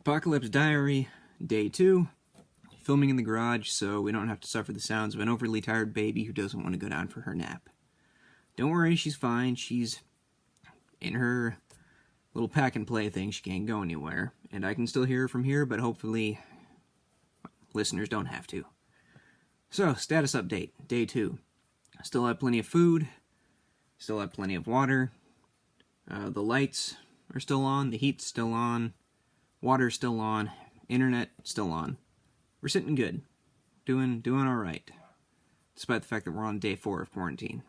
Apocalypse Diary, Day 2. Filming in the garage so we don't have to suffer the sounds of an overly tired baby who doesn't want to go down for her nap. Don't worry, she's fine. She's in her little pack-and-play thing. She can't go anywhere. And I can still hear her from here, but hopefully listeners don't have to. So, status update, Day 2. Still have plenty of food. Still have plenty of water. The lights are still on. The heat's still on. Water's still on. Internet still on. We're sitting good. Doing alright. Despite the fact that we're on Day 4 of quarantine.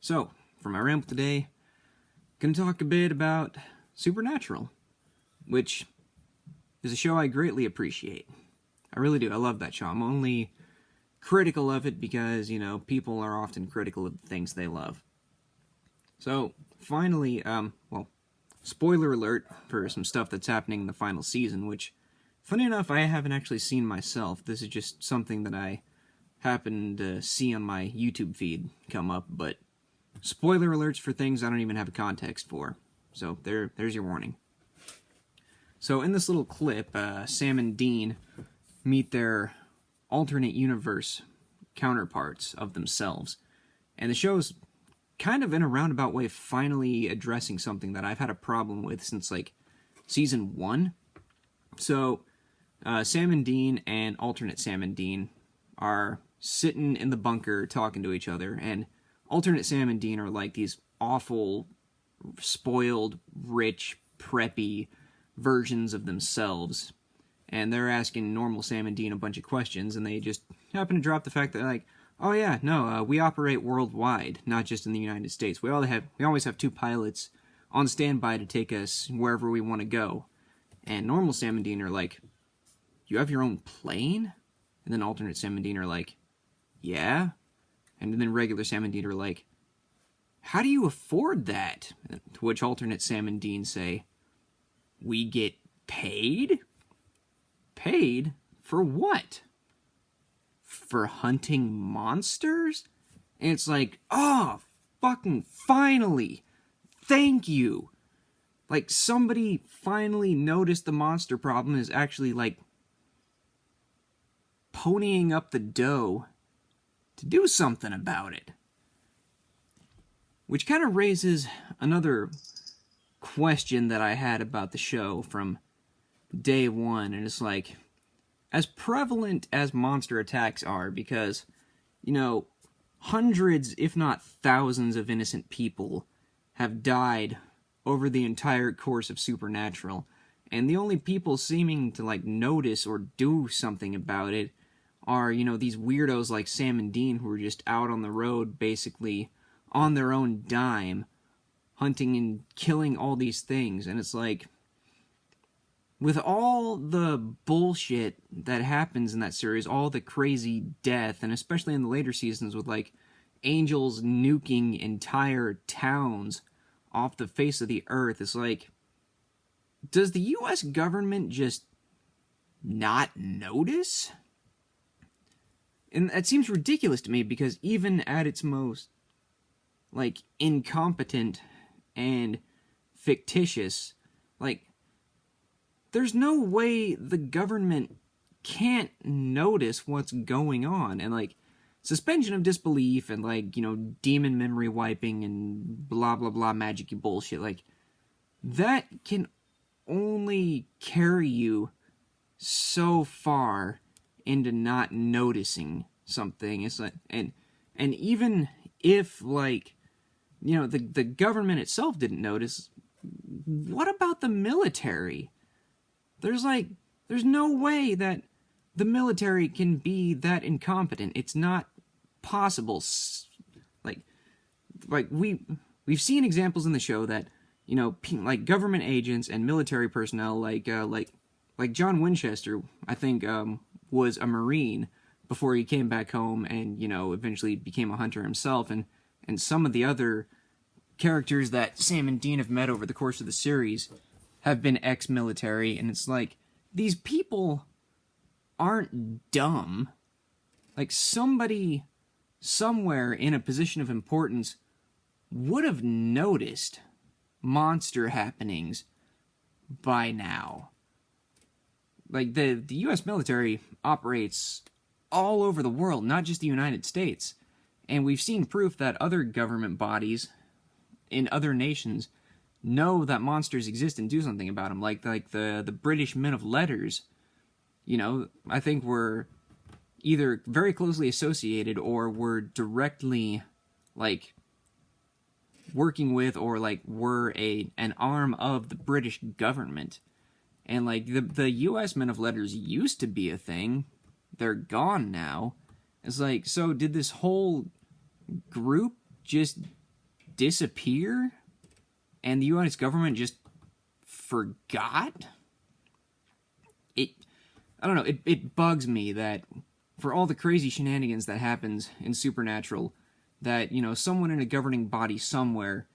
So, for my ramble today, I'm going to talk a bit about Supernatural, which is a show I greatly appreciate. I really do. I love that show. I'm only critical of it because, people are often critical of the things they love. So, finally, spoiler alert for some stuff that's happening in the final season, which, funny enough, I haven't actually seen myself. This is just something that I happened to see on my YouTube feed come up, but spoiler alerts for things I don't even have a context for. So, there's your warning. So, in this little clip, Sam and Dean meet their alternate universe counterparts of themselves. And the show's kind of in a roundabout way finally addressing something that I've had a problem with since, Season 1. So, Sam and Dean and alternate Sam and Dean are sitting in the bunker talking to each other, and alternate Sam and Dean are like these awful, spoiled, rich, preppy versions of themselves. And they're asking normal Sam and Dean a bunch of questions, and they just happen to drop the fact that, oh yeah, no, we operate worldwide, not just in the United States. We always have two pilots on standby to take us wherever we want to go. And normal Sam and Dean are like, you have your own plane? And then alternate Sam and Dean are like, yeah. And then regular Sam and Dean are like, how do you afford that? To which alternate Sam and Dean say, we get paid? Paid? For what? For hunting monsters? And it's like, oh, fucking finally! Thank you! Somebody finally noticed the monster problem is actually, ponying up the dough to do something about it. Which kind of raises another question that I had about the show from Day 1, and it's as prevalent as monster attacks are, because, hundreds, if not thousands of innocent people have died over the entire course of Supernatural, and the only people seeming to, notice or do something about it are, these weirdos like Sam and Dean who are just out on the road, basically, on their own dime, hunting and killing all these things, and it's with all the bullshit that happens in that series, all the crazy death, and especially in the later seasons with, angels nuking entire towns off the face of the earth, it's does the U.S. government just not notice? And that seems ridiculous to me, because even at its most, incompetent and fictitious, there's no way the government can't notice what's going on. And, suspension of disbelief and, demon memory wiping and blah, blah, blah magic-y bullshit, that can only carry you so far into not noticing something. It's and even if, the government itself didn't notice, what about the military? There's no way that the military can be that incompetent. It's not possible. We've seen examples in the show that, government agents and military personnel, like John Winchester, I think, was a Marine before he came back home and, eventually became a hunter himself, and some of the other characters that Sam and Dean have met over the course of the series have been ex-military, and it's these people aren't dumb. Somebody somewhere in a position of importance would have noticed monster happenings by now. like the U.S. military operates all over the world, not just the United States. And we've seen proof that other government bodies in other nations know that monsters exist and do something about them. Like the British Men of Letters, you know, I think were either very closely associated or were directly, like, working with or, like, were an arm of the British government. And, like, the U.S. Men of Letters used to be a thing. They're gone now. It's like, so did this whole group just disappear? And the U.S. government just forgot? I don't know, it bugs me that for all the crazy shenanigans that happens in Supernatural, that, you know, someone in a governing body somewhere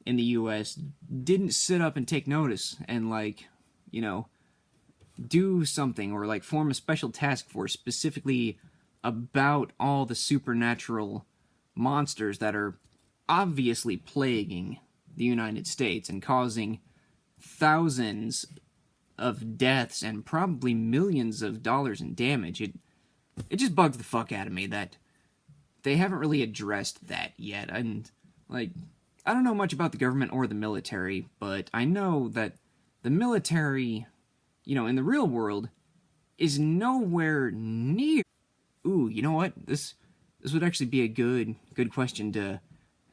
in the U.S. didn't sit up and take notice and, like, you know, do something or, like, form a special task force specifically about all the supernatural monsters that are obviously plaguing the United States and causing thousands of deaths and probably millions of dollars in damage. It just bugs the fuck out of me that they haven't really addressed that yet. And, like, I don't know much about the government or the military, but I know that the military, you know, in the real world, is nowhere near... Ooh, you know what? This would actually be a good question to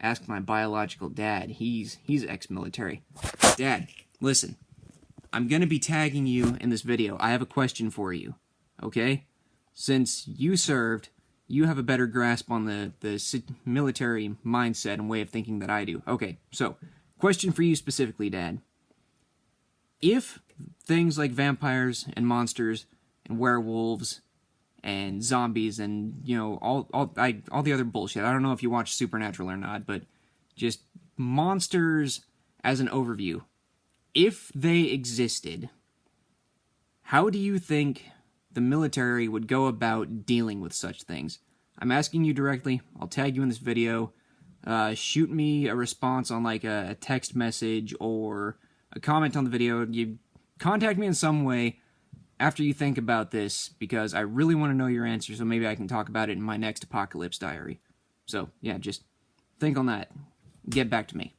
ask my biological dad. He's ex-military. Dad, listen. I'm going to be tagging you in this video. I have a question for you, okay? Since you served, you have a better grasp on the military mindset and way of thinking that I do. Okay, so, question for you specifically, Dad. If things like vampires and monsters and werewolves and zombies and, you know, all the other bullshit, I don't know if you watch Supernatural or not, but just monsters as an overview, if they existed, how do you think the military would go about dealing with such things? I'm asking you directly. I'll tag you in this video. Shoot me a response on, like, a text message or a comment on the video. You contact me in some way after you think about this, because I really want to know your answer, so maybe I can talk about it in my next Apocalypse Diary. So, yeah, just think on that. Get back to me.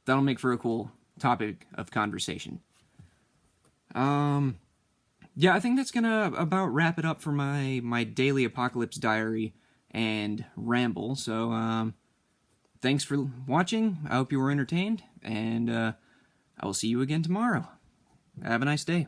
That'll make for a cool topic of conversation. Yeah, I think that's gonna about wrap it up for my daily Apocalypse Diary and ramble. So, thanks for watching. I hope you were entertained, and I will see you again tomorrow. Have a nice day.